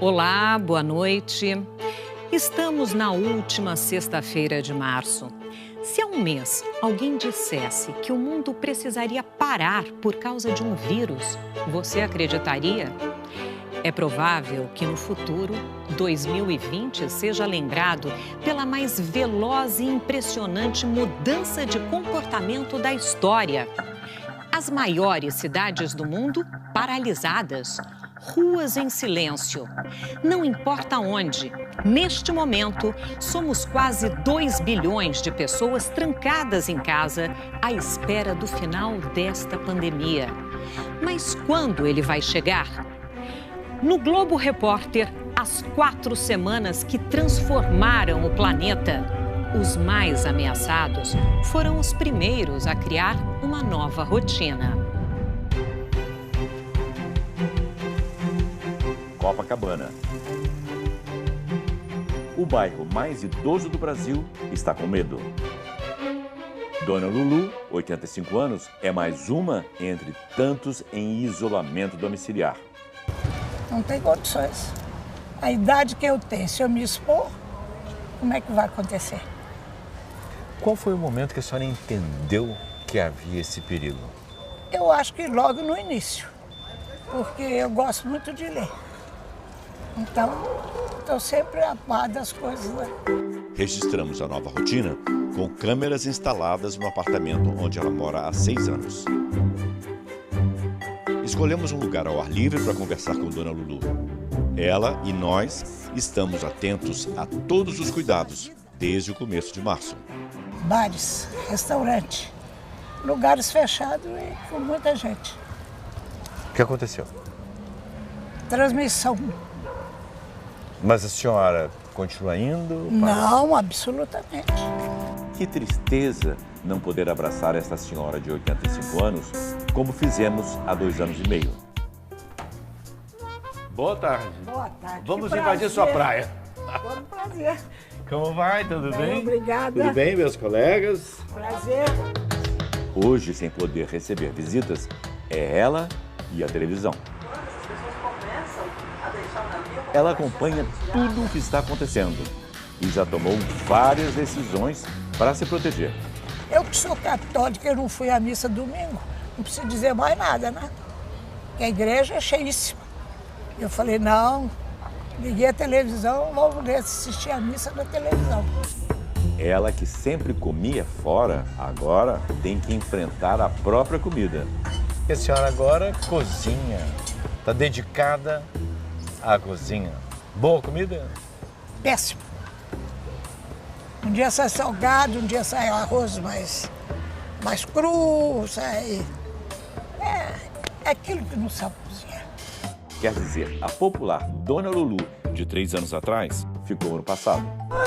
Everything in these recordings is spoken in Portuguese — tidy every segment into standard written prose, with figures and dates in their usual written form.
Olá, boa noite. Estamos na última sexta-feira de março. Se há um mês alguém dissesse que o mundo precisaria parar por causa de um vírus, você acreditaria? É provável que no futuro, 2020 seja lembrado pela mais veloz e impressionante mudança de comportamento da história. As maiores cidades do mundo paralisadas, ruas em silêncio. Não importa onde, neste momento, somos quase 2 bilhões de pessoas trancadas em casa à espera do final desta pandemia. Mas quando ele vai chegar? No Globo Repórter, as 4 semanas que transformaram o planeta, os mais ameaçados foram os primeiros a criar uma nova rotina. Copacabana. O bairro mais idoso do Brasil está com medo. Dona Lulu, 85 anos, é mais uma entre tantos em isolamento domiciliar. Não tem condições. A idade que eu tenho, se eu me expor, como é que vai acontecer? Qual foi o momento que a senhora entendeu que havia esse perigo? Eu acho que logo no início, porque eu gosto muito de ler. Então, estou sempre a par das coisas, né? Registramos a nova rotina com câmeras instaladas no apartamento onde ela mora há 6 anos. Escolhemos um lugar ao ar livre para conversar com Dona Lulu. Ela e nós estamos atentos a todos os cuidados desde o começo de março. Bares, restaurante, lugares fechados e com muita gente. O que aconteceu? Transmissão. Mas a senhora continua indo? Não, absolutamente. Que tristeza não poder abraçar esta senhora de 85 anos, como fizemos há 2 anos e meio. Boa tarde. Boa tarde. Vamos que invadir prazer. sua praia. Foi um prazer. Como vai? Tudo bem? Obrigada. Tudo bem, meus colegas? Prazer. Hoje, sem poder receber visitas, é ela e a televisão. Ela acompanha tudo o que está acontecendo e já tomou várias decisões para se proteger. Eu que sou católica, eu não fui à missa domingo. Não preciso dizer mais nada, né? Porque a igreja é cheíssima. Eu falei, não, liguei a televisão, vamos assistir a missa na televisão. Ela que sempre comia fora, agora tem que enfrentar a própria comida. E a senhora agora cozinha. Está dedicada à cozinha. Boa comida? Péssimo. Um dia sai salgado, um dia sai arroz mais cru, sai... É aquilo que não sabe cozinhar. Quer dizer, a popular Dona Lulu, de 3 anos atrás, ficou no passado.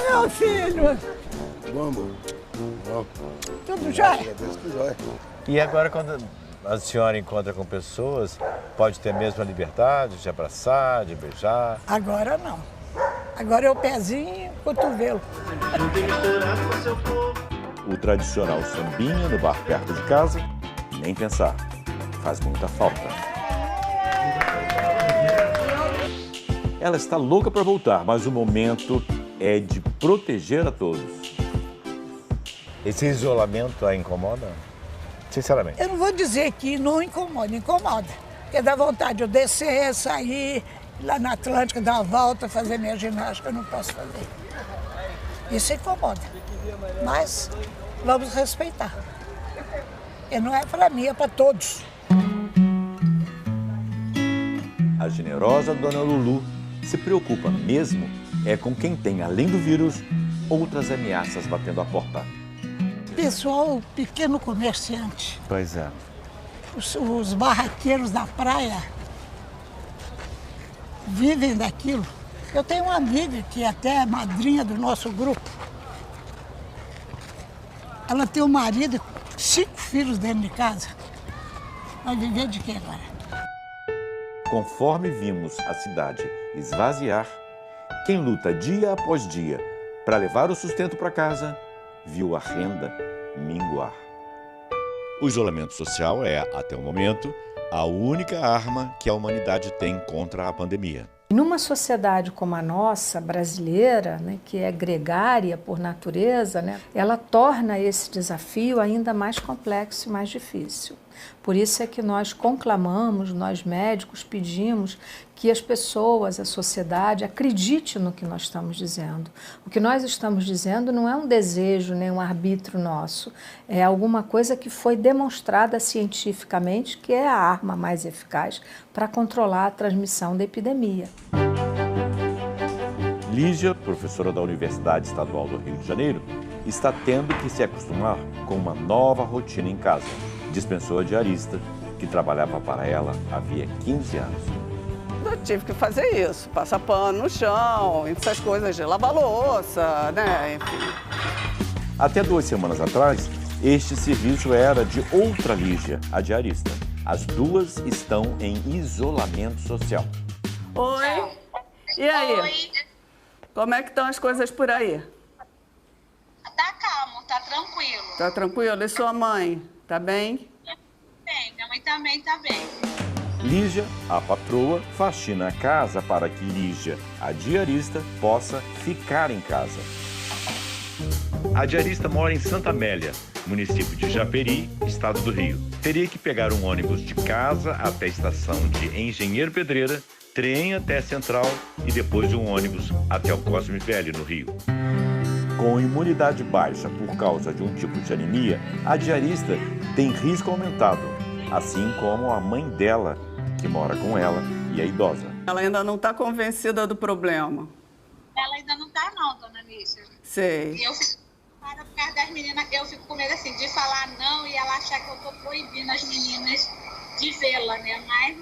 Meu filho, Vamos. tudo já? E agora, quando a senhora encontra com pessoas, pode ter a mesma liberdade de abraçar, de beijar? Agora não. Agora é o pezinho e o cotovelo. O tradicional sambinha no bar perto de casa, nem pensar, faz muita falta. Ela está louca para voltar, mas o momento é de proteger a todos. Esse isolamento a incomoda? Sinceramente. Eu não vou dizer que não incomoda, incomoda. Porque dá vontade de eu descer, sair, ir lá na Atlântica, dar uma volta, fazer minha ginástica, eu não posso fazer. Isso incomoda. Mas vamos respeitar. E não é para mim, é para todos. A generosa Dona Lulu se preocupa mesmo com quem tem, além do vírus, outras ameaças batendo a porta. Pessoal, pequeno comerciante, Pois é. os barraqueiros da praia vivem daquilo. Eu tenho uma amiga que até é madrinha do nosso grupo. Ela tem um marido e 5 filhos dentro de casa. Vai viver de quê agora? Conforme vimos a cidade esvaziar, quem luta dia após dia para levar o sustento para casa, viu a renda minguar. O isolamento social é, até o momento, a única arma que a humanidade tem contra a pandemia. Numa sociedade como a nossa, brasileira, né, que é gregária por natureza, né, ela torna esse desafio ainda mais complexo e mais difícil. Por isso é que nós conclamamos, nós médicos pedimos que as pessoas, a sociedade, acredite no que nós estamos dizendo. O que nós estamos dizendo não é um desejo, nem um arbítrio nosso, é alguma coisa que foi demonstrada cientificamente que é a arma mais eficaz para controlar a transmissão da epidemia. Lígia, professora da Universidade Estadual do Rio de Janeiro, está tendo que se acostumar com uma nova rotina em casa. Dispensou a diarista, que trabalhava para ela havia 15 anos. Eu tive que fazer isso, passar pano no chão, essas coisas de lavar louça, né, enfim. Até 2 semanas atrás, este serviço era de outra Lígia, a diarista. As duas estão em isolamento social. Oi, e aí? Oi, Como é que estão as coisas por aí? tá calmo, tá tranquilo. Tá tranquilo? E sua mãe? Tá bem? Bem, minha mãe também tá bem. Lígia, a patroa, faxina a casa para que Lígia, a diarista, possa ficar em casa. A diarista mora em Santa Amélia, município de Japeri, estado do Rio. Teria que pegar um ônibus de casa até a estação de Engenheiro Pedreira, trem até a Central e depois de um ônibus até o Cosme Velho, no Rio. Com imunidade baixa por causa de um tipo de anemia, a diarista tem risco aumentado, assim como a mãe dela, que mora com ela e é idosa. Ela ainda não está convencida do problema. Ela ainda não tá não, dona Lícia. Sei. E eu fico preocupada por causa das meninas, eu fico com medo assim, de falar não e ela achar que eu tô proibindo as meninas de vê-la, né? Mas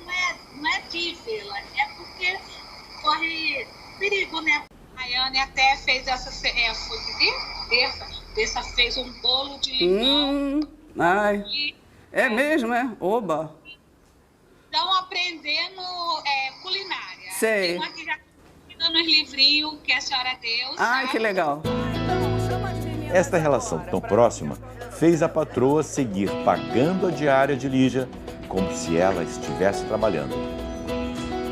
não é de vê-la, é porque corre perigo, né? A Anne até fez essa, foi terça fez um bolo de limão. Ai, é mesmo, é? Oba. Estão aprendendo culinária. Sei. Tem uma que já está dando os livrinhos que a senhora deu. Ai, sabe? que legal. Esta relação tão próxima fez a patroa seguir pagando a diária de Lígia como se ela estivesse trabalhando.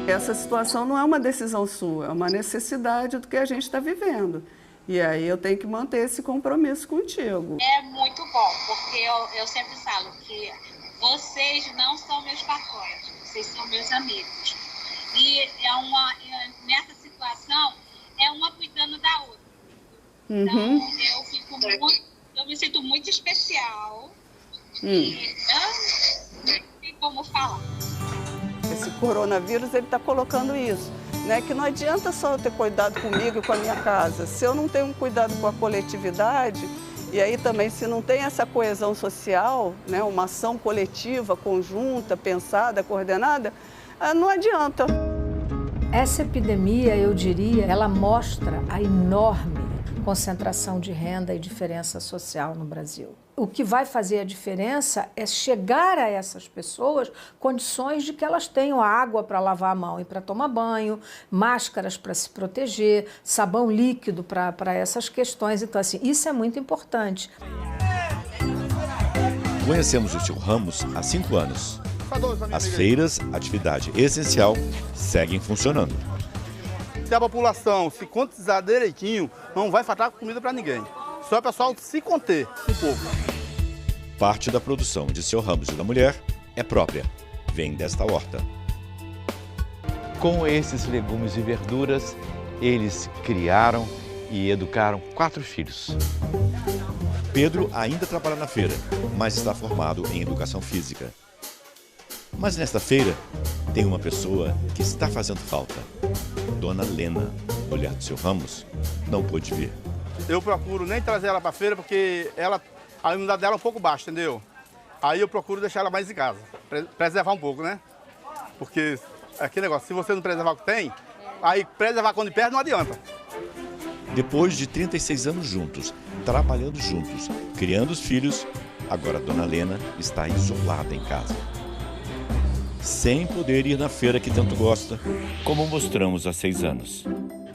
Essa situação não é uma decisão sua, é uma necessidade do que a gente está vivendo. E aí eu tenho que manter esse compromisso contigo. É muito bom, porque eu sempre falo que vocês não são meus patrões, vocês são meus amigos. E nessa situação, é uma cuidando da outra. Então, eu me sinto muito especial. E não tem como falar. Esse coronavírus, ele está colocando isso, né? Que não adianta só eu ter cuidado comigo e com a minha casa. Se eu não tenho um cuidado com a coletividade, e aí também se não tem essa coesão social, né? Uma ação coletiva, conjunta, pensada, coordenada, não adianta. Essa epidemia, eu diria, ela mostra a enorme concentração de renda e diferença social no Brasil. O que vai fazer a diferença é chegar a essas pessoas condições de que elas tenham água para lavar a mão e para tomar banho, máscaras para se proteger, sabão líquido para essas questões. Então, assim, isso é muito importante. Conhecemos o Sr. Ramos há 5 anos. As feiras, atividade essencial, seguem funcionando. Se a população se conscientizar direitinho, não vai faltar comida para ninguém. Só o pessoal se conter um pouco. Parte da produção de Sr. Ramos e da mulher é própria, vem desta horta. Com esses legumes e verduras, eles criaram e educaram 4 filhos. Pedro ainda trabalha na feira, mas está formado em educação física. Mas nesta feira, tem uma pessoa que está fazendo falta. Dona Lena, mulher do Sr. Ramos, não pôde vir. Eu procuro nem trazer ela para a feira porque a imunidade dela é um pouco baixa, entendeu? Aí eu procuro deixar ela mais em casa, preservar um pouco, né? Porque aquele negócio, se você não preservar o que tem, aí preservar quando perde não adianta. Depois de 36 anos juntos, trabalhando juntos, criando os filhos, agora Dona Lena está isolada em casa. Sem poder ir na feira que tanto gosta, como mostramos há 6 anos.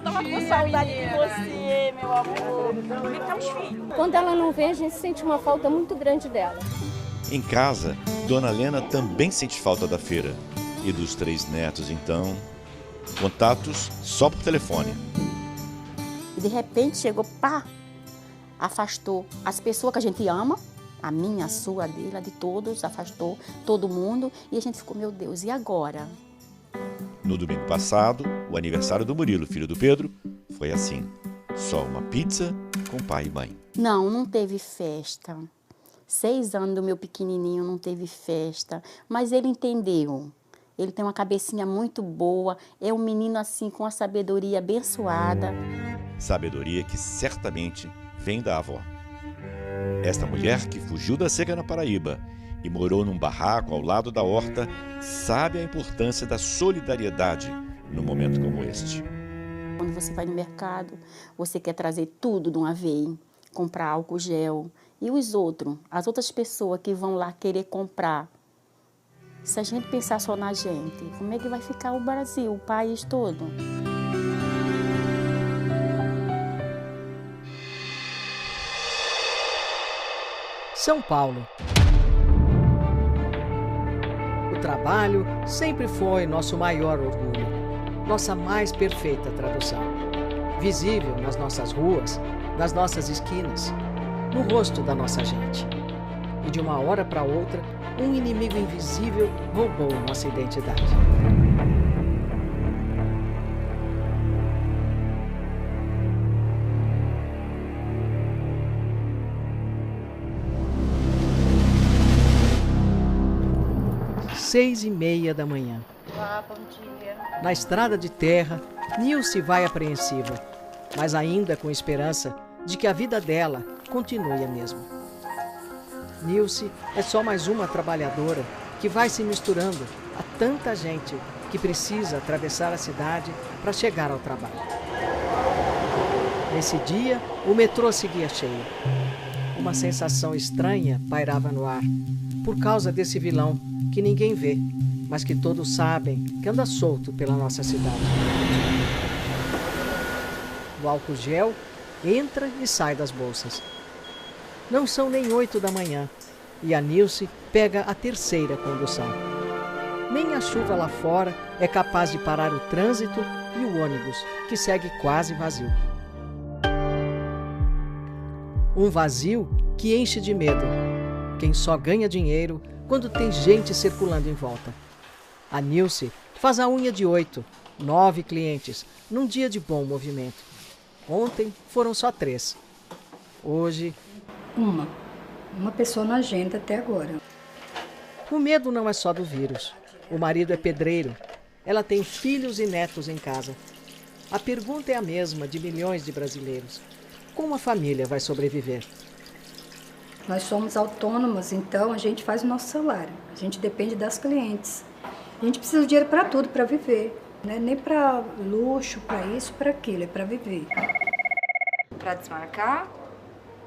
Tava com saudade de você, meu amor. Como é que tá os filhos? Quando ela não vem, a gente sente uma falta muito grande dela. Em casa, Dona Lena também sente falta da feira. E dos 3 netos, então... Contatos só por telefone. E de repente chegou, pá, afastou as pessoas que a gente ama, a minha, a sua, a dele, a de todos, afastou todo mundo. E a gente ficou, meu Deus, e agora? No domingo passado, o aniversário do Murilo, filho do Pedro, foi assim. Só uma pizza com pai e mãe. Não teve festa. 6 anos do meu pequenininho não teve festa. Mas ele entendeu. Ele tem uma cabecinha muito boa. É um menino assim com uma sabedoria abençoada. Sabedoria que certamente vem da avó. Esta mulher que fugiu da seca na Paraíba e morou num barraco ao lado da horta, sabe a importância da solidariedade num momento como este. Quando você vai no mercado, você quer trazer tudo de uma vez, comprar álcool gel. E as outras pessoas que vão lá querer comprar. Se a gente pensar só na gente, como é que vai ficar o Brasil, o país todo? São Paulo. O trabalho sempre foi nosso maior orgulho, nossa mais perfeita tradução. Visível nas nossas ruas, nas nossas esquinas, no rosto da nossa gente. E de uma hora para outra, um inimigo invisível roubou nossa identidade. Seis e meia da manhã. Olá, bom dia. Na estrada de terra, Nilce vai apreensiva, mas ainda com esperança de que a vida dela continue a mesma. Nilce é só mais uma trabalhadora que vai se misturando a tanta gente que precisa atravessar a cidade para chegar ao trabalho. Nesse dia, o metrô seguia cheio. Uma sensação estranha pairava no ar, por causa desse vilão que ninguém vê, mas que todos sabem que anda solto pela nossa cidade. O álcool gel entra e sai das bolsas. Não são nem 8 da manhã e a Nilce pega a terceira condução. Nem a chuva lá fora é capaz de parar o trânsito e o ônibus, que segue quase vazio. Um vazio que enche de medo. Quem só ganha dinheiro quando tem gente circulando em volta. A Nilce faz a unha de 8, 9 clientes, num dia de bom movimento. Ontem foram só 3. Hoje... Uma pessoa na agenda até agora. O medo não é só do vírus. O marido é pedreiro. Ela tem filhos e netos em casa. A pergunta é a mesma de milhões de brasileiros. Como a família vai sobreviver? Nós somos autônomas, então a gente faz o nosso salário. A gente depende das clientes. A gente precisa de dinheiro para tudo, para viver. Não é nem para luxo, para isso, para aquilo, é para viver. Para desmarcar?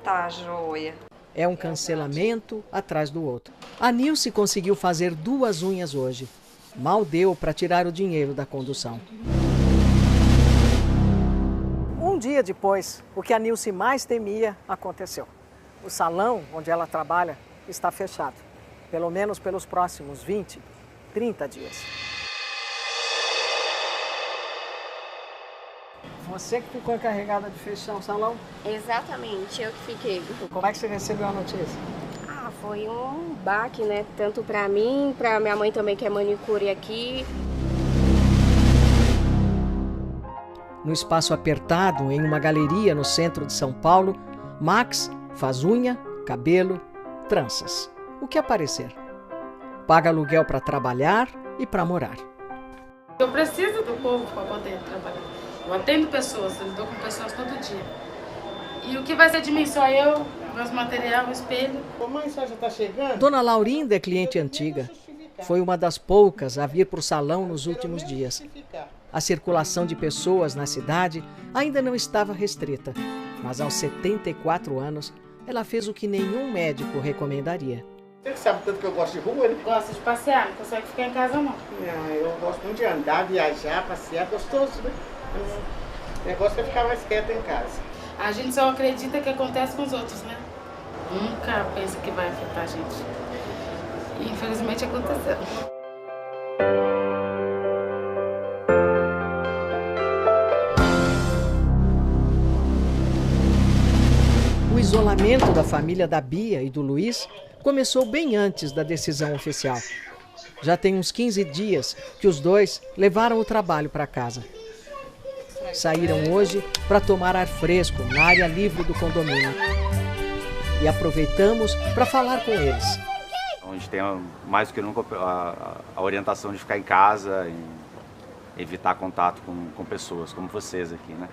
Tá, joia. É um cancelamento atrás do outro. A Nilce conseguiu fazer 2 unhas hoje. Mal deu para tirar o dinheiro da condução. Um dia depois, o que a Nilce mais temia aconteceu. O salão onde ela trabalha está fechado, pelo menos pelos próximos 20, 30 dias. Você que ficou encarregada de fechar o salão? Exatamente, eu que fiquei. Como é que você recebeu a notícia? Foi um baque, né? Tanto pra mim, pra minha mãe também, que é manicure aqui. No espaço apertado, em uma galeria no centro de São Paulo, Max faz unha, cabelo, tranças. O que aparecer. Paga aluguel para trabalhar e para morar. Eu preciso do povo para poder trabalhar. Eu atendo pessoas, eu lido com pessoas todo dia. E o que vai ser de mim? Só eu, meus materiais, o espelho. Mãe, já está chegando? Dona Laurinda é cliente antiga. Foi uma das poucas a vir para o salão nos últimos dias. A circulação de pessoas na cidade ainda não estava restrita, mas aos 74 anos, ela fez o que nenhum médico recomendaria. Você sabe tanto que eu gosto de rua, né? Gosta de passear, não consegue ficar em casa, não. Não, eu gosto muito de andar, viajar, passear, gostoso, né? O negócio é ficar mais quieto em casa. A gente só acredita que acontece com os outros, né? Nunca pensa que vai afetar a gente. E infelizmente aconteceu. isolamento da família da Bia e do Luiz começou bem antes da decisão oficial. Já tem uns 15 dias que os dois levaram o trabalho para casa. Saíram hoje para tomar ar fresco na área livre do condomínio. E aproveitamos para falar com eles. A gente tem mais do que nunca a orientação de ficar em casa e evitar contato com pessoas como vocês aqui, né?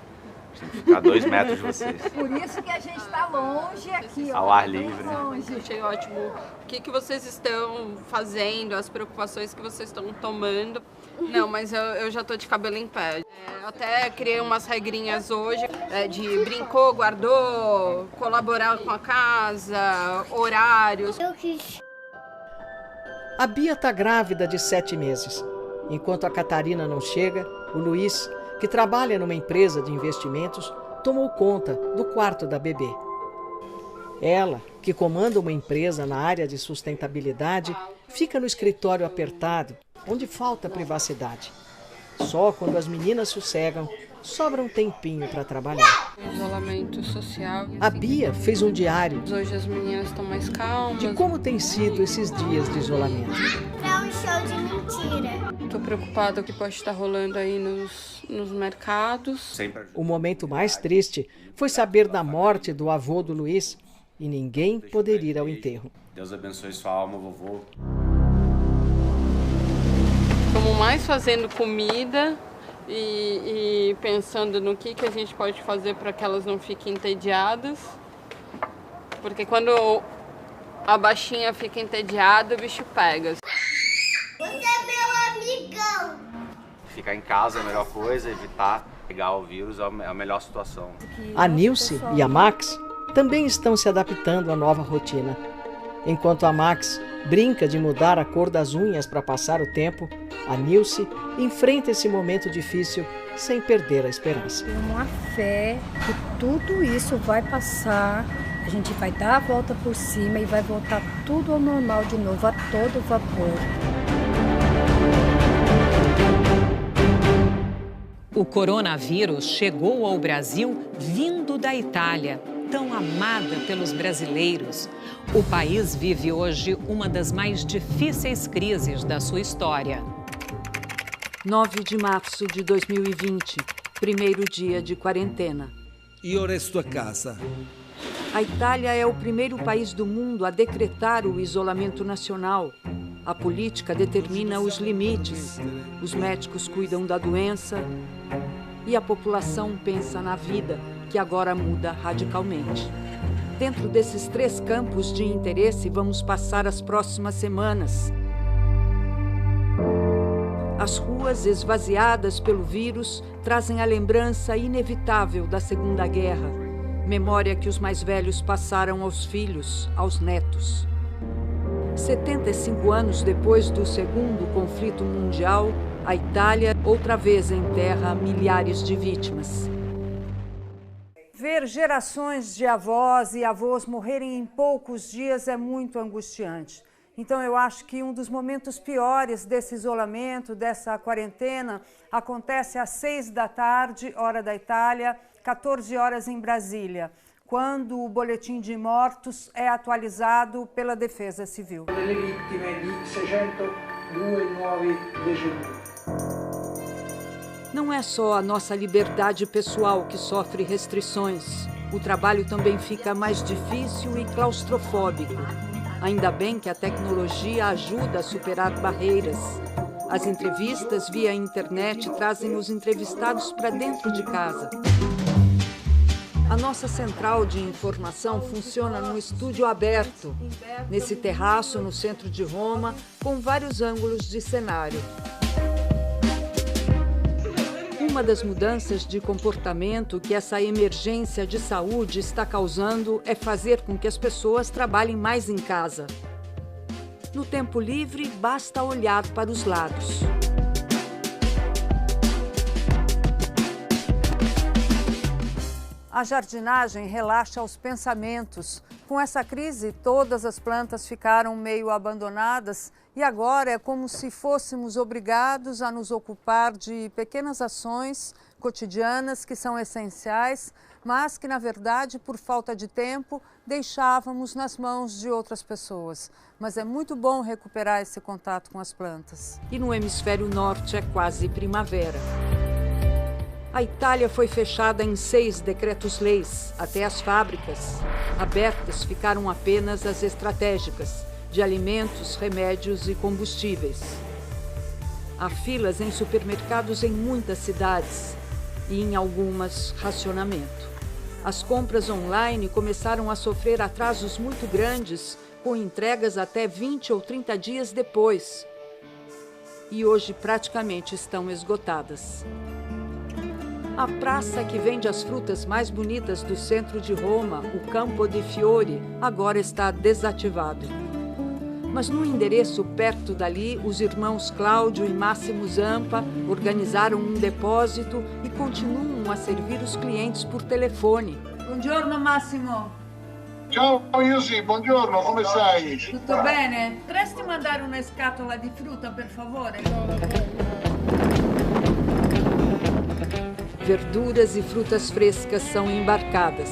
Tem que ficar 2 metros de vocês. Por isso que a gente está longe aqui. Ao ar livre. Longe. Achei ótimo. O que vocês estão fazendo, as preocupações que vocês estão tomando. Não, mas eu já tô de cabelo em pé. Até criei umas regrinhas hoje de brincou, guardou, colaborar com a casa, horários. Eu quis. A Bia está grávida de 7 meses. Enquanto a Catarina não chega, o Luiz, que trabalha numa empresa de investimentos, tomou conta do quarto da bebê. Ela, que comanda uma empresa na área de sustentabilidade, fica no escritório apertado, onde falta privacidade. Só quando as meninas sossegam, sobra um tempinho para trabalhar. Isolamento social. A Bia fez um diário Hoje as meninas estão mais calmas. de como tem sido esses dias de isolamento. É um show de mentira. Tô preocupada com o que pode estar rolando aí nos mercados. O momento mais triste foi saber da morte do avô do Luiz e ninguém poder ir ao enterro. Deus abençoe sua alma, vovô. Estamos mais fazendo comida e pensando no que a gente pode fazer para que elas não fiquem entediadas. Porque quando a baixinha fica entediada, o bicho pega. Você é meu amigão. Ficar em casa é a melhor coisa, evitar pegar o vírus é a melhor situação. A Nilce e a Max também estão se adaptando à nova rotina. Enquanto a Max brinca de mudar a cor das unhas para passar o tempo, a Nilce enfrenta esse momento difícil sem perder a esperança. Tenho uma fé que tudo isso vai passar, a gente vai dar a volta por cima e vai voltar tudo ao normal de novo, a todo vapor. O coronavírus chegou ao Brasil vindo da Itália, tão amada pelos brasileiros. O país vive hoje uma das mais difíceis crises da sua história. 9 de março de 2020, primeiro dia de quarentena. Eu resto a casa. A Itália é o primeiro país do mundo a decretar o isolamento nacional. A política determina os limites, os médicos cuidam da doença e a população pensa na vida, que agora muda radicalmente. Dentro desses 3 campos de interesse, vamos passar as próximas semanas. As ruas esvaziadas pelo vírus trazem a lembrança inevitável da Segunda Guerra, memória que os mais velhos passaram aos filhos, aos netos. 75 anos depois do segundo conflito mundial, a Itália outra vez enterra milhares de vítimas. Ver gerações de avós e avós morrerem em poucos dias é muito angustiante. Então eu acho que um dos momentos piores desse isolamento, dessa quarentena, acontece às 6 da tarde, hora da Itália, 14 horas em Brasília, quando o boletim de mortos é atualizado pela Defesa Civil. Delle vittime di 602 nuovi deceduti. Não é só a nossa liberdade pessoal que sofre restrições. O trabalho também fica mais difícil e claustrofóbico. Ainda bem que a tecnologia ajuda a superar barreiras. As entrevistas via internet trazem os entrevistados para dentro de casa. A nossa central de informação funciona num estúdio aberto, nesse terraço no centro de Roma, com vários ângulos de cenário. Uma das mudanças de comportamento que essa emergência de saúde está causando é fazer com que as pessoas trabalhem mais em casa. No tempo livre, basta olhar para os lados. A jardinagem relaxa os pensamentos, Com essa crise, todas as plantas ficaram meio abandonadas e agora é como se fôssemos obrigados a nos ocupar de pequenas ações cotidianas que são essenciais, mas que, na verdade, por falta de tempo, deixávamos nas mãos de outras pessoas. Mas é muito bom recuperar esse contato com as plantas. E no hemisfério norte é quase primavera. A Itália foi fechada em 6 decretos-leis, até as fábricas. Abertas ficaram apenas as estratégicas, de alimentos, remédios e combustíveis. Há filas em supermercados em muitas cidades e em algumas racionamento. As compras online começaram a sofrer atrasos muito grandes, com entregas até 20 ou 30 dias depois. E hoje praticamente estão esgotadas. A praça que vende as frutas mais bonitas do centro de Roma, o Campo de Fiori, agora está desativado. Mas no endereço perto dali, os irmãos Cláudio e Máximo Zampa organizaram um depósito e continuam a servir os clientes por telefone. Buongiorno Massimo. Ciao Ilse, buongiorno, come stai? Tutto bene? Potresti mandare una scatola di frutta, per favore? Verduras e frutas frescas são embarcadas.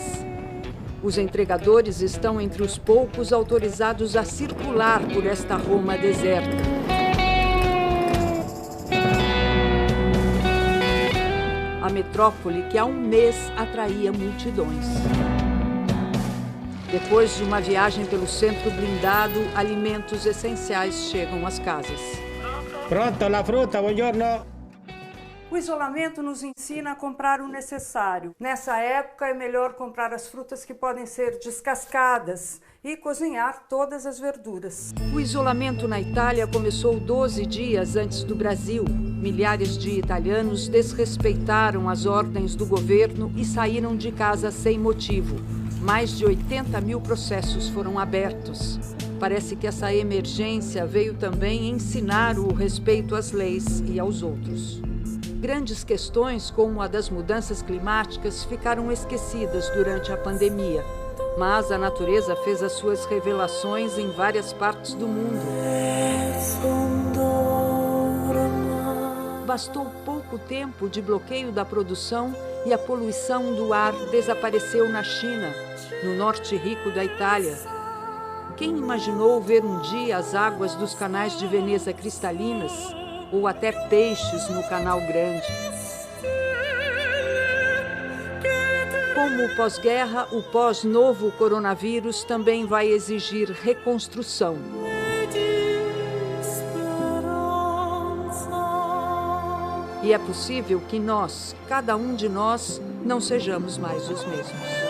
Os entregadores estão entre os poucos autorizados a circular por esta Roma deserta. A metrópole que há um mês atraía multidões. Depois de uma viagem pelo centro blindado, alimentos essenciais chegam às casas. Pronto, la frutta, buongiorno. O isolamento nos ensina a comprar o necessário. Nessa época é melhor comprar as frutas que podem ser descascadas e cozinhar todas as verduras. O isolamento na Itália começou 12 dias antes do Brasil. Milhares de italianos desrespeitaram as ordens do governo e saíram de casa sem motivo. Mais de 80 mil processos foram abertos. Parece que essa emergência veio também ensinar o respeito às leis e aos outros. Grandes questões, como a das mudanças climáticas, ficaram esquecidas durante a pandemia. Mas a natureza fez as suas revelações em várias partes do mundo. Bastou pouco tempo de bloqueio da produção e a poluição do ar desapareceu na China, no norte rico da Itália. Quem imaginou ver um dia as águas dos canais de Veneza cristalinas ou até peixes no Canal Grande? Como o pós-guerra, o pós-novo coronavírus também vai exigir reconstrução. E é possível que nós, cada um de nós, não sejamos mais os mesmos.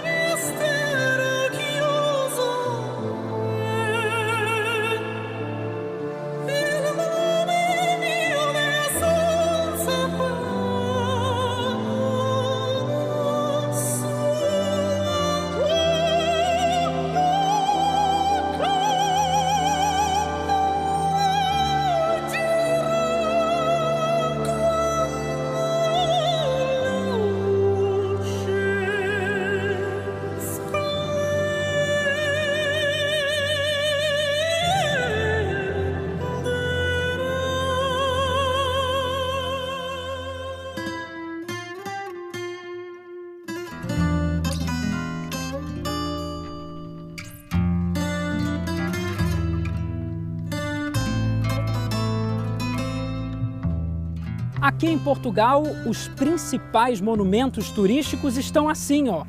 Aqui em Portugal, os principais monumentos turísticos estão assim, ó,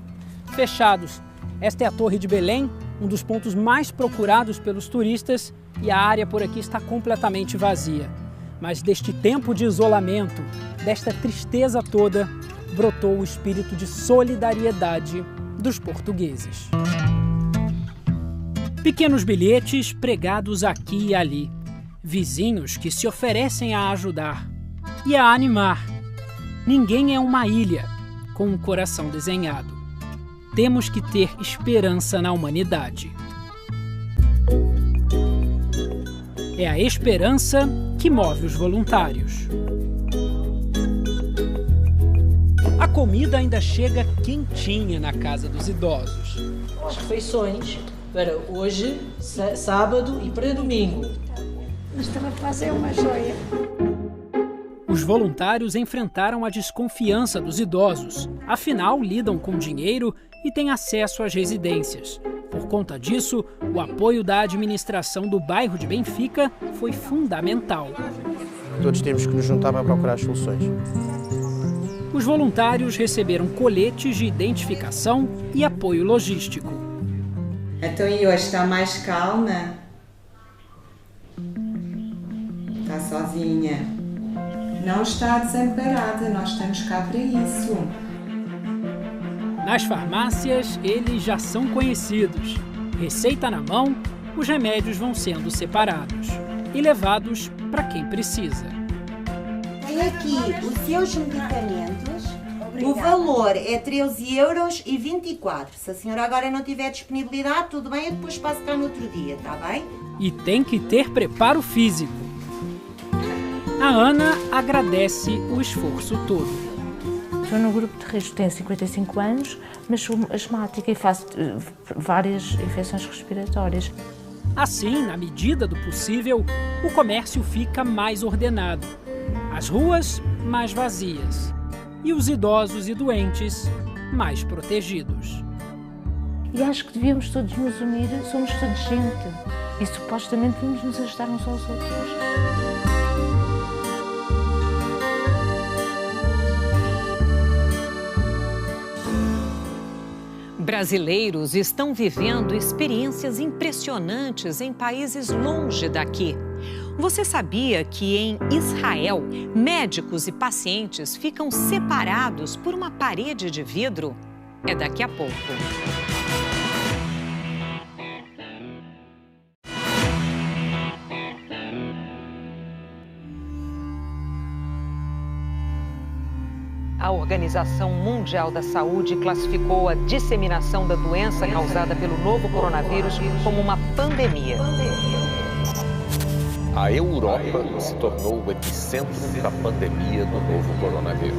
fechados. Esta é a Torre de Belém, um dos pontos mais procurados pelos turistas, e a área por aqui está completamente vazia. Mas deste tempo de isolamento, desta tristeza toda, brotou o espírito de solidariedade dos portugueses. Pequenos bilhetes pregados aqui e ali, vizinhos que se oferecem a ajudar e a animar. Ninguém é uma ilha com um coração desenhado. Temos que ter esperança na humanidade. É a esperança que move os voluntários. A comida ainda chega quentinha na casa dos idosos. As refeições para hoje, sábado e para domingo. Estava a fazer uma joia. Os voluntários enfrentaram a desconfiança dos idosos. Afinal, lidam com dinheiro e têm acesso às residências. Por conta disso, o apoio da administração do bairro de Benfica foi fundamental. Todos temos que nos juntar para procurar as soluções. Os voluntários receberam coletes de identificação e apoio logístico. Então, e hoje está mais calma? Está sozinha? Não está desamparada, nós estamos cá para isso. Nas farmácias, eles já são conhecidos. Receita na mão, os remédios vão sendo separados e levados para quem precisa. Tem aqui os seus medicamentos. O valor é 13,24 €. Se a senhora agora não tiver disponibilidade, tudo bem, eu depois passo cá no outro dia, está bem? E tem que ter preparo físico. A Ana agradece o esforço todo. Estou no grupo de risco, tenho 55 anos, mas sou asmática e faço várias infecções respiratórias. Assim, na medida do possível, o comércio fica mais ordenado, as ruas mais vazias e os idosos e doentes mais protegidos. E acho que devíamos todos nos unir, somos todos gente e supostamente devemos nos ajudar uns aos outros. Brasileiros estão vivendo experiências impressionantes em países longe daqui. Você sabia que em Israel, médicos e pacientes ficam separados por uma parede de vidro? É daqui a pouco. A Organização Mundial da Saúde classificou a disseminação da doença causada pelo novo coronavírus como uma pandemia. A Europa se tornou o epicentro da pandemia do novo coronavírus.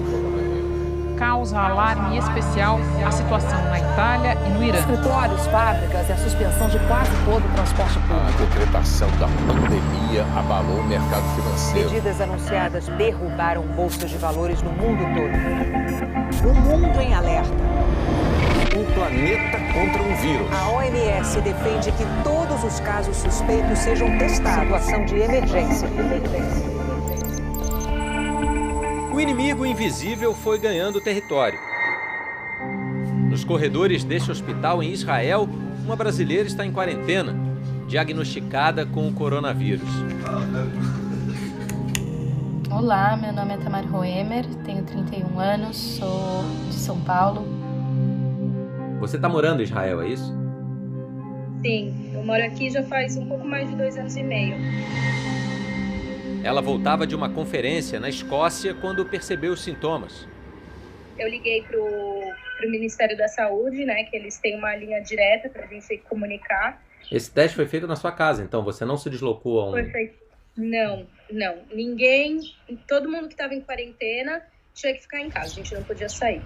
Causa alarme especial a situação na Itália e no Irã. Escritórios, fábricas e a suspensão de quase todo o transporte público. A decretação da pandemia abalou o mercado financeiro. Medidas anunciadas derrubaram bolsas de valores no mundo todo. O mundo em alerta. Um planeta contra um vírus. A OMS defende que todos os casos suspeitos sejam testados. Situação de emergência. O inimigo invisível foi ganhando território. Nos corredores deste hospital em Israel, uma brasileira está em quarentena, diagnosticada com o coronavírus. Olá, meu nome é Tamar Roemer, tenho 31 anos, sou de São Paulo. Você está morando em Israel, é isso? Sim, eu moro aqui já faz um pouco mais de 2 anos e meio. Ela voltava de uma conferência na Escócia quando percebeu os sintomas. Eu liguei pro Ministério da Saúde, né, que eles têm uma linha direta para a gente se comunicar. Esse teste foi feito na sua casa, então você não se deslocou a um... Foi feito. Não. Ninguém, todo mundo que estava em quarentena tinha que ficar em casa, a gente não podia sair.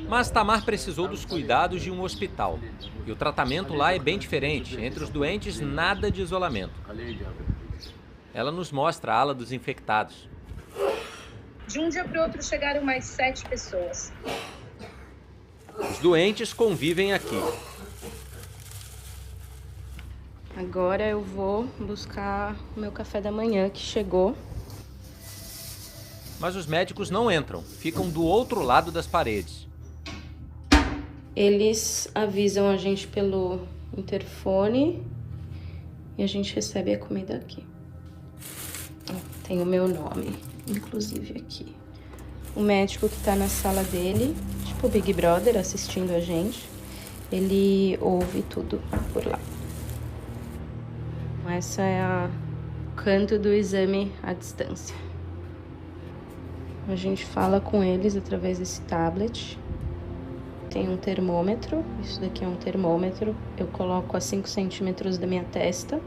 Mas Tamar precisou dos cuidados de um hospital. E o tratamento lá é bem diferente. Entre os doentes, nada de isolamento. Ela nos mostra a ala dos infectados. De um dia para o outro chegaram mais 7 pessoas. Os doentes convivem aqui. Agora eu vou buscar o meu café da manhã que chegou. Mas os médicos não entram, ficam do outro lado das paredes. Eles avisam a gente pelo interfone e a gente recebe a comida aqui. Tem o meu nome, inclusive aqui. O médico que tá na sala dele, tipo o Big Brother assistindo a gente, ele ouve tudo por lá. Essa é o canto do exame à distância. A gente fala com eles através desse tablet. Tem um termômetro, isso daqui é um termômetro. Eu coloco a 5 centímetros da minha testa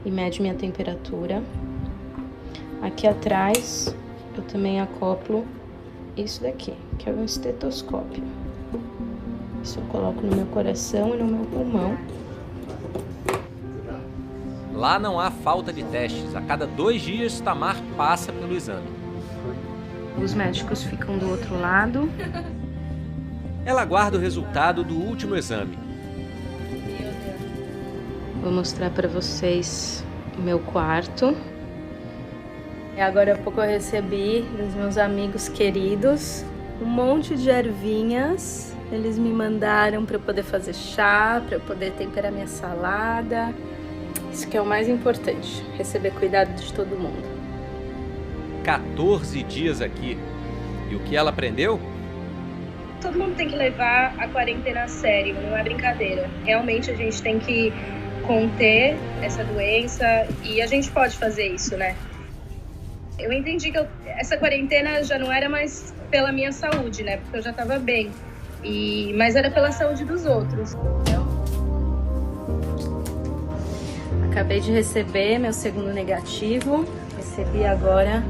e mede minha temperatura. Aqui atrás eu também acoplo isso daqui, que é um estetoscópio. Isso eu coloco no meu coração e no meu pulmão. Lá não há falta de testes. A cada 2 dias, Tamar passa pelo exame. Os médicos ficam do outro lado. Ela aguarda o resultado do último exame. Vou mostrar para vocês o meu quarto. E agora há pouco eu recebi dos meus amigos queridos um monte de ervinhas. Eles me mandaram para eu poder fazer chá, para eu poder temperar minha salada. Isso que é o mais importante, receber cuidado de todo mundo. 14 dias aqui. E o que ela aprendeu? Todo mundo tem que levar a quarentena a sério, não é brincadeira. Realmente a gente tem que conter essa doença e a gente pode fazer isso, né? Eu entendi que essa quarentena já não era mais pela minha saúde, né? Porque eu já estava bem, mas era pela saúde dos outros. Acabei de receber meu segundo negativo. Recebi agora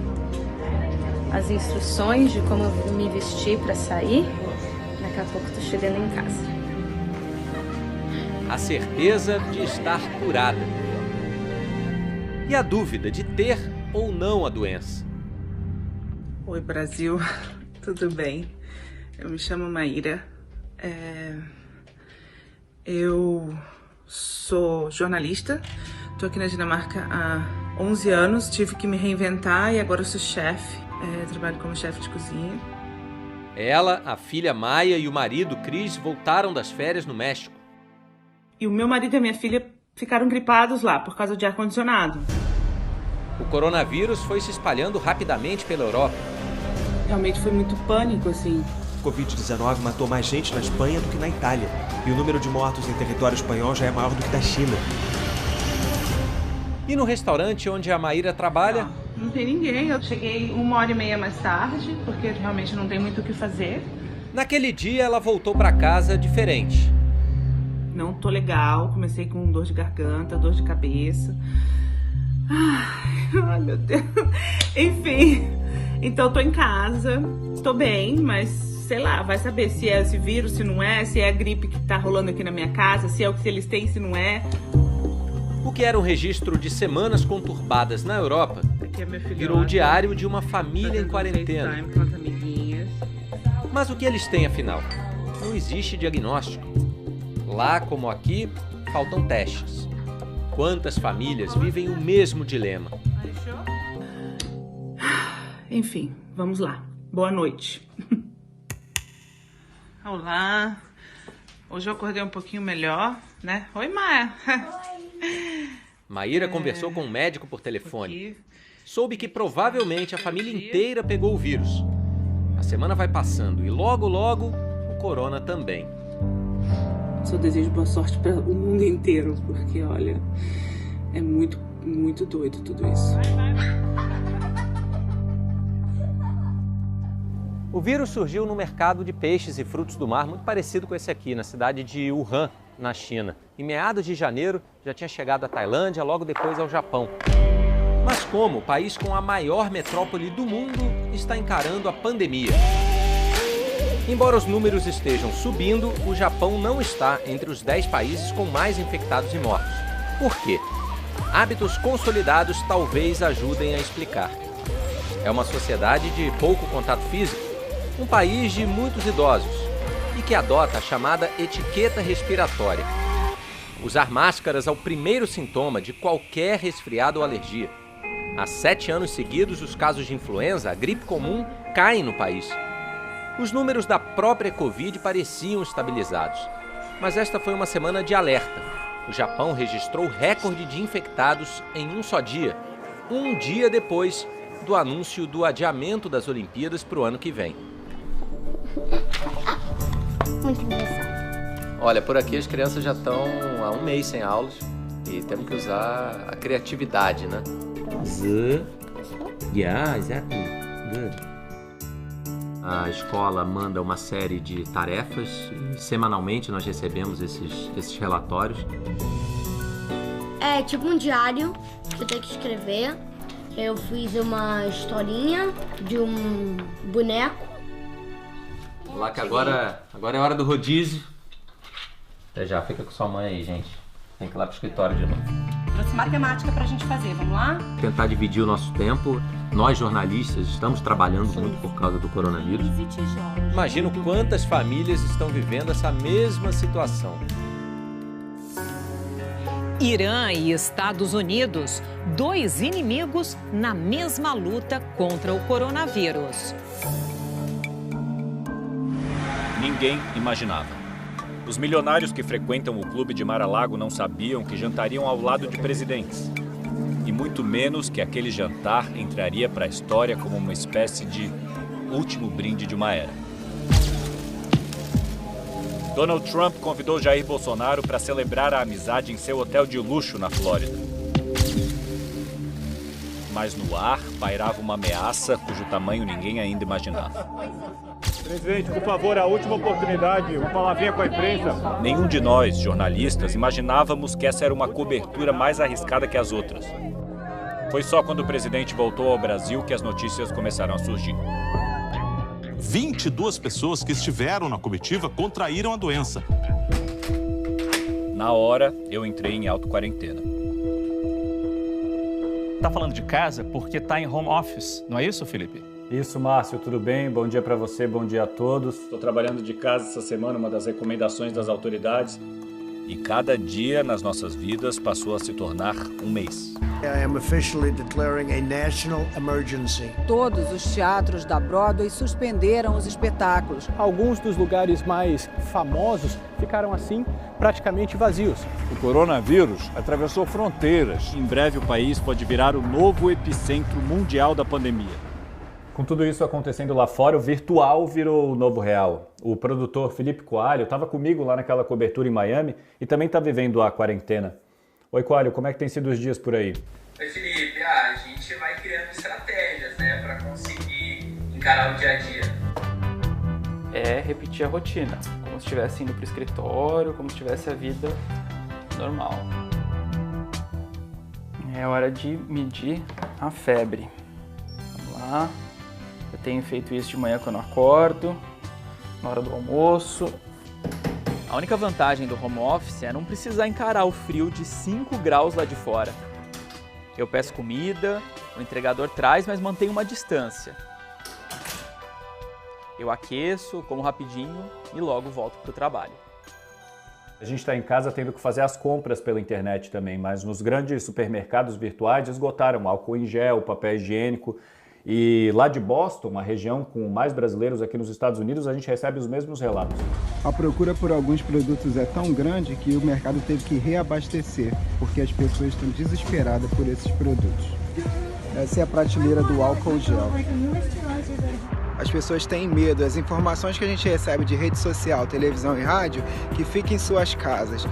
as instruções de como eu me vestir para sair. Daqui a pouco estou chegando em casa. A certeza de estar curada. E a dúvida de ter ou não a doença. Oi, Brasil. Tudo bem? Eu me chamo Maíra. Eu sou jornalista. Estou aqui na Dinamarca há 11 anos. Tive que me reinventar e agora eu sou chefe. Trabalho como chefe de cozinha. Ela, a filha Maia e o marido Cris voltaram das férias no México. E o meu marido e a minha filha ficaram gripados lá por causa de ar-condicionado. O coronavírus foi se espalhando rapidamente pela Europa. Realmente foi muito pânico, assim. O Covid-19 matou mais gente na Espanha do que na Itália. E o número de mortos em território espanhol já é maior do que da China. E no restaurante onde a Maíra trabalha? Não tem ninguém. Eu cheguei 1h30 mais tarde, porque realmente não tem muito o que fazer. Naquele dia ela voltou para casa diferente. Não tô legal, comecei com dor de garganta, dor de cabeça. Ai, meu Deus. Enfim, então tô em casa, tô bem, mas sei lá, vai saber se é esse vírus, se não é, se é a gripe que tá rolando aqui na minha casa, se é o que eles têm, se não é. O que era um registro de semanas conturbadas na Europa virou o diário de uma família em quarentena. Mas o que eles têm, afinal? Não existe diagnóstico. Lá, como aqui, faltam testes. Quantas famílias vivem o mesmo dilema? Enfim, vamos lá. Boa noite. Olá. Hoje eu acordei um pouquinho melhor, né? Oi, Maia. Maíra conversou com um médico por telefone. Soube que provavelmente a família inteira pegou o vírus. A semana vai passando e logo, logo, o corona também. Só desejo boa sorte para o mundo inteiro, porque, olha, é muito, muito doido tudo isso. O vírus surgiu no mercado de peixes e frutos do mar, muito parecido com esse aqui, na cidade de Wuhan, na China. Em meados de janeiro, já tinha chegado à Tailândia, logo depois ao Japão. Mas como o país com a maior metrópole do mundo está encarando a pandemia? Embora os números estejam subindo, o Japão não está entre os 10 países com mais infectados e mortos. Por quê? Hábitos consolidados talvez ajudem a explicar. É uma sociedade de pouco contato físico, um país de muitos idosos e que adota a chamada etiqueta respiratória. Usar máscaras é o primeiro sintoma de qualquer resfriado ou alergia. Há 7 anos seguidos, os casos de influenza, a gripe comum, caem no país. Os números da própria Covid pareciam estabilizados. Mas esta foi uma semana de alerta. O Japão registrou recorde de infectados em um só dia, um dia depois do anúncio do adiamento das Olimpíadas para o ano que vem. Muito engraçado. Olha, por aqui as crianças já estão há 1 mês sem aulas e temos que usar a criatividade, né? Good. Yeah, exactly. Good. A escola manda uma série de tarefas e semanalmente nós recebemos esses relatórios. É tipo um diário que eu tenho que escrever. Eu fiz uma historinha de um boneco. Lá que agora é hora do rodízio. Até já, fica com sua mãe aí, gente. Tem que ir lá pro escritório de novo. Trouxe matemática pra gente fazer, vamos lá? Tentar dividir o nosso tempo. Nós, jornalistas, estamos trabalhando muito por causa do coronavírus. Imagino quantas famílias estão vivendo essa mesma situação. Irã e Estados Unidos, 2 inimigos na mesma luta contra o coronavírus. Ninguém imaginava. Os milionários que frequentam o clube de Mar-a-Lago não sabiam que jantariam ao lado de presidentes. E muito menos que aquele jantar entraria para a história como uma espécie de último brinde de uma era. Donald Trump convidou Jair Bolsonaro para celebrar a amizade em seu hotel de luxo na Flórida. Mas no ar pairava uma ameaça cujo tamanho ninguém ainda imaginava. Presidente, por favor, a última oportunidade, uma palavrinha com a imprensa. Nenhum de nós, jornalistas, imaginávamos que essa era uma cobertura mais arriscada que as outras. Foi só quando o presidente voltou ao Brasil que as notícias começaram a surgir. 22 pessoas que estiveram na comitiva contraíram a doença. Na hora, eu entrei em auto-quarentena. Tá falando de casa porque tá em home office, não é isso, Felipe? Isso, Márcio, tudo bem? Bom dia para você, bom dia a todos. Estou trabalhando de casa essa semana, uma das recomendações das autoridades. E cada dia nas nossas vidas passou a se tornar um mês. I am officially declaring a national emergency. Todos os teatros da Broadway suspenderam os espetáculos. Alguns dos lugares mais famosos ficaram assim praticamente vazios. O coronavírus atravessou fronteiras. Em breve o país pode virar o novo epicentro mundial da pandemia. Com tudo isso acontecendo lá fora, o virtual virou o novo real. O produtor Felipe Coalho estava comigo lá naquela cobertura em Miami e também está vivendo a quarentena. Oi, Coalho, como é que tem sido os dias por aí? Oi, Felipe. A gente vai criando estratégias, né, para conseguir encarar o dia a dia. É repetir a rotina, como se estivesse indo para o escritório, como se tivesse a vida normal. É hora de medir a febre. Vamos lá. Eu tenho feito isso de manhã quando eu acordo, na hora do almoço. A única vantagem do home office é não precisar encarar o frio de 5 graus lá de fora. Eu peço comida, o entregador traz, mas mantém uma distância. Eu aqueço, como rapidinho e logo volto para o trabalho. A gente está em casa tendo que fazer as compras pela internet também, mas nos grandes supermercados virtuais esgotaram álcool em gel, papel higiênico. E lá de Boston, a região com mais brasileiros aqui nos Estados Unidos, a gente recebe os mesmos relatos. A procura por alguns produtos é tão grande que o mercado teve que reabastecer, porque as pessoas estão desesperadas por esses produtos. Essa é a prateleira do álcool gel. As pessoas têm medo, as informações que a gente recebe de rede social, televisão e rádio, que fiquem em suas casas.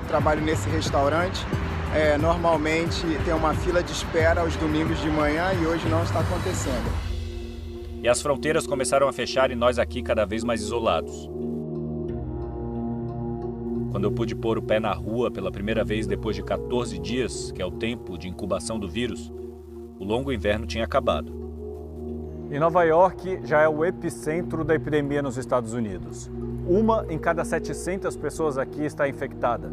Trabalho nesse restaurante. Normalmente tem uma fila de espera aos domingos de manhã e hoje não está acontecendo. E as fronteiras começaram a fechar e nós aqui cada vez mais isolados. Quando eu pude pôr o pé na rua pela primeira vez depois de 14 dias, que é o tempo de incubação do vírus, o longo inverno tinha acabado. Em Nova York já é o epicentro da epidemia nos Estados Unidos. 1 em cada 700 pessoas aqui está infectada.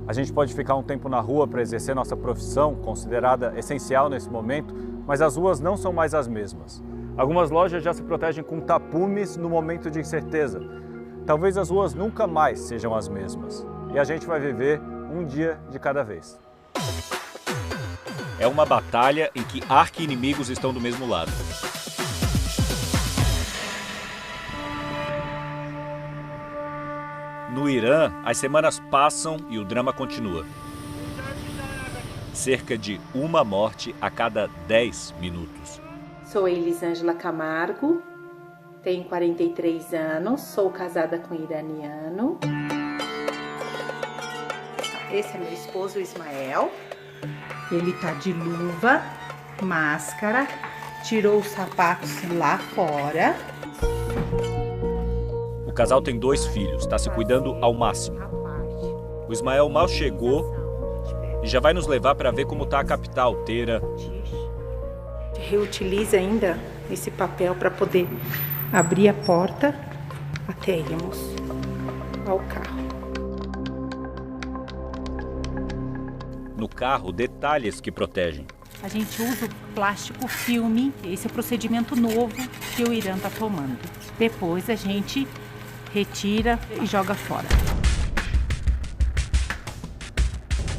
A gente pode ficar um tempo na rua para exercer nossa profissão, considerada essencial nesse momento, mas as ruas não são mais as mesmas. Algumas lojas já se protegem com tapumes no momento de incerteza. Talvez as ruas nunca mais sejam as mesmas. E a gente vai viver um dia de cada vez. É uma batalha em que arqui-inimigos estão do mesmo lado. No Irã, as semanas passam e o drama continua. Cerca de uma morte a cada 10 minutos. Sou Elisângela Camargo, tenho 43 anos, sou casada com um iraniano. Esse é meu esposo Ismael. Ele tá de luva, máscara, tirou os sapatos lá fora. O casal tem 2 filhos, está se cuidando ao máximo. O Ismael mal chegou e já vai nos levar para ver como está a capital, Teherã. Reutiliza ainda esse papel para poder abrir a porta até irmos ao carro. no carro detalhes que protegem. A gente usa o plástico filme, esse é o procedimento novo que o Irã está tomando. Depois a gente retira e joga fora.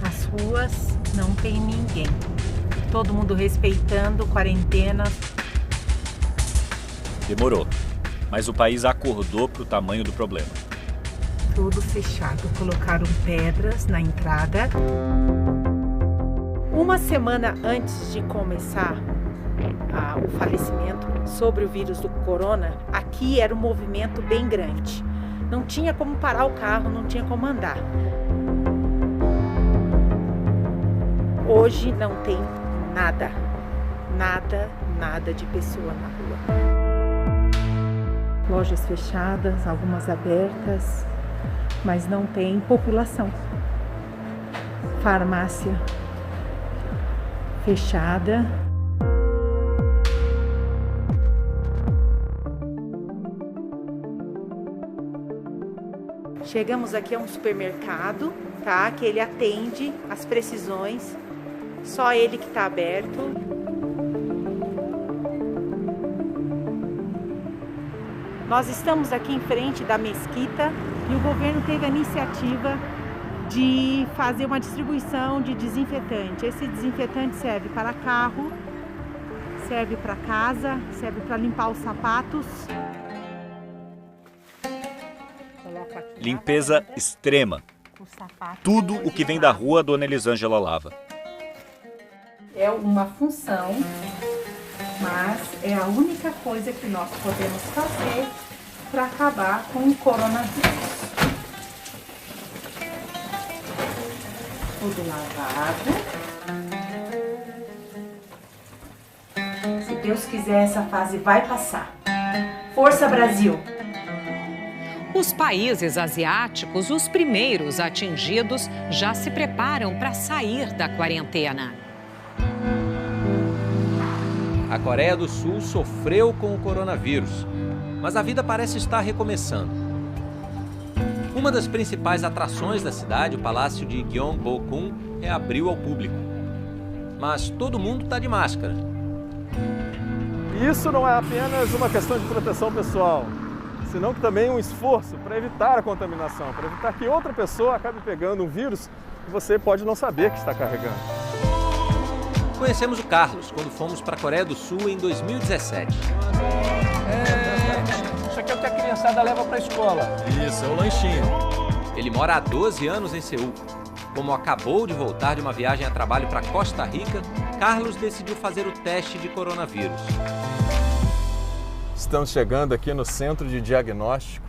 As ruas não tem ninguém. Todo mundo respeitando, quarentena. Demorou, mas o país acordou para o tamanho do problema. Tudo fechado, colocaram pedras na entrada. Uma semana antes de começar o falecimento sobre o vírus do corona, aqui era um movimento bem grande. Não tinha como parar o carro, não tinha como andar. Hoje não tem nada, nada de pessoa na rua. Lojas fechadas, algumas abertas, mas não tem população. Farmácia fechada. Chegamos aqui a um supermercado, tá? Que ele atende as precisões. Só ele que está aberto. Nós estamos aqui em frente da mesquita e o governo teve a iniciativa de fazer uma distribuição de desinfetante. Esse desinfetante serve para carro, serve para casa, serve para limpar os sapatos. Limpeza extrema. Tudo o que vem da rua, a dona Elisângela lava. É uma função, mas é a única coisa que nós podemos fazer para acabar com o coronavírus. Tudo lavado. Se Deus quiser, essa fase vai passar. Força, Brasil! Os países asiáticos, os primeiros atingidos, já se preparam para sair da quarentena. A Coreia do Sul sofreu com o coronavírus, mas a vida parece estar recomeçando. Uma das principais atrações da cidade, o Palácio de Gyeongbokgung, reabriu ao público. Mas todo mundo está de máscara. Isso não é apenas uma questão de proteção pessoal, senão que também é um esforço para evitar a contaminação, para evitar que outra pessoa acabe pegando um vírus que você pode não saber que está carregando. Conhecemos o Carlos quando fomos para a Coreia do Sul em 2017. Isso aqui é o que a criançada leva para a escola. Isso, é o lanchinho. Ele mora há 12 anos em Seul. Como acabou de voltar de uma viagem a trabalho para Costa Rica, Carlos decidiu fazer o teste de coronavírus. Estamos chegando aqui no centro de diagnóstico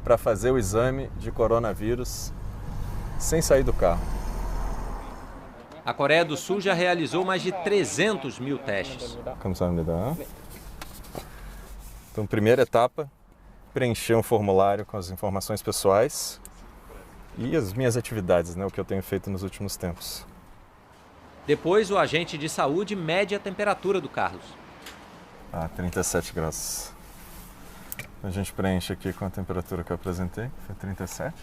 para fazer o exame de coronavírus sem sair do carro. A Coreia do Sul já realizou mais de 300 mil testes. Então, primeira etapa, preencher um formulário com as informações pessoais e as minhas atividades, o que eu tenho feito nos últimos tempos. Depois, o agente de saúde mede a temperatura do Carlos. 37 graus. A gente preenche aqui com a temperatura que eu apresentei, que foi 37,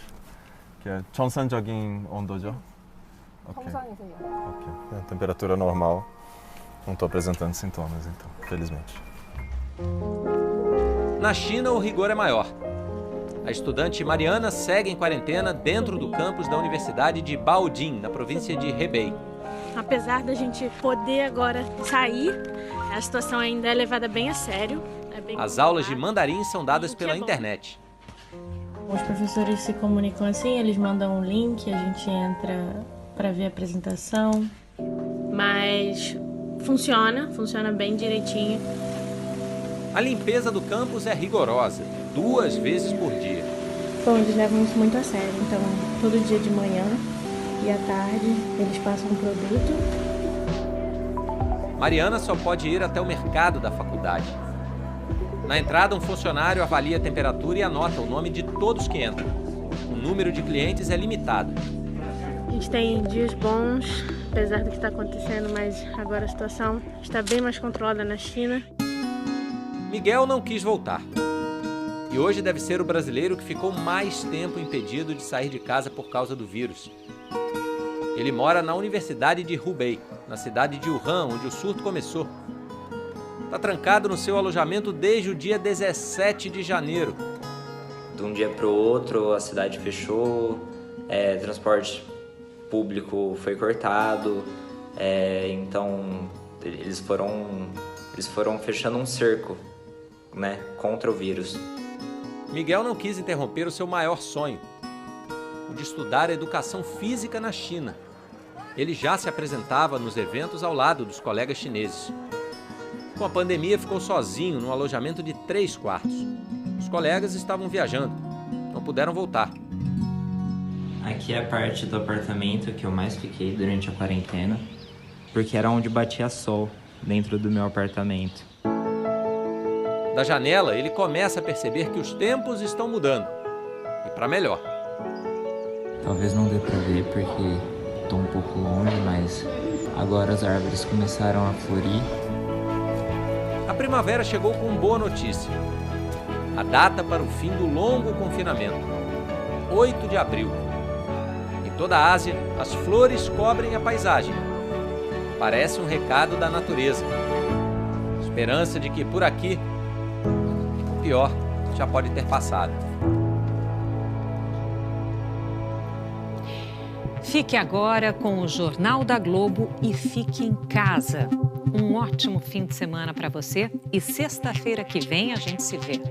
que é 정상적인 온도죠. Ok. É a temperatura normal. Não estou apresentando sintomas, então, felizmente. Na China, o rigor é maior. A estudante Mariana segue em quarentena dentro do campus da Universidade de Baoding, na província de Hebei. Apesar da gente poder agora sair, a situação ainda é levada bem a sério. As aulas de mandarim são dadas pela internet. Os professores se comunicam assim, eles mandam um link, a gente entra para ver a apresentação, mas funciona bem direitinho. A limpeza do campus é rigorosa, 2 vezes por dia. Bom, eles levam isso muito a sério, então todo dia de manhã e à tarde eles passam um produto. Mariana só pode ir até o mercado da faculdade. Na entrada, um funcionário avalia a temperatura e anota o nome de todos que entram. O número de clientes é limitado. A gente tem dias bons, apesar do que está acontecendo, mas agora a situação está bem mais controlada na China. Miguel não quis voltar. E hoje deve ser o brasileiro que ficou mais tempo impedido de sair de casa por causa do vírus. Ele mora na Universidade de Hubei, na cidade de Wuhan, onde o surto começou. Está trancado no seu alojamento desde o dia 17 de janeiro. De um dia para o outro, a cidade fechou, transporte público foi cortado, então eles foram fechando um cerco, né, contra o vírus. Miguel não quis interromper o seu maior sonho, o de estudar educação física na China. Ele já se apresentava nos eventos ao lado dos colegas chineses. Com a pandemia, ficou sozinho num alojamento de 3 quartos. Os colegas estavam viajando, não puderam voltar. Aqui é a parte do apartamento que eu mais fiquei durante a quarentena, porque era onde batia sol, dentro do meu apartamento. Da janela, ele começa a perceber que os tempos estão mudando, e para melhor. Talvez não dê para ver porque estou um pouco longe, mas agora as árvores começaram a florir. A primavera chegou com boa notícia. A data para o fim do longo confinamento, 8 de abril. Em toda a Ásia, as flores cobrem a paisagem. Parece um recado da natureza. Esperança de que por aqui, o pior já pode ter passado. Fique agora com o Jornal da Globo e fique em casa. Um ótimo fim de semana para você e sexta-feira que vem a gente se vê.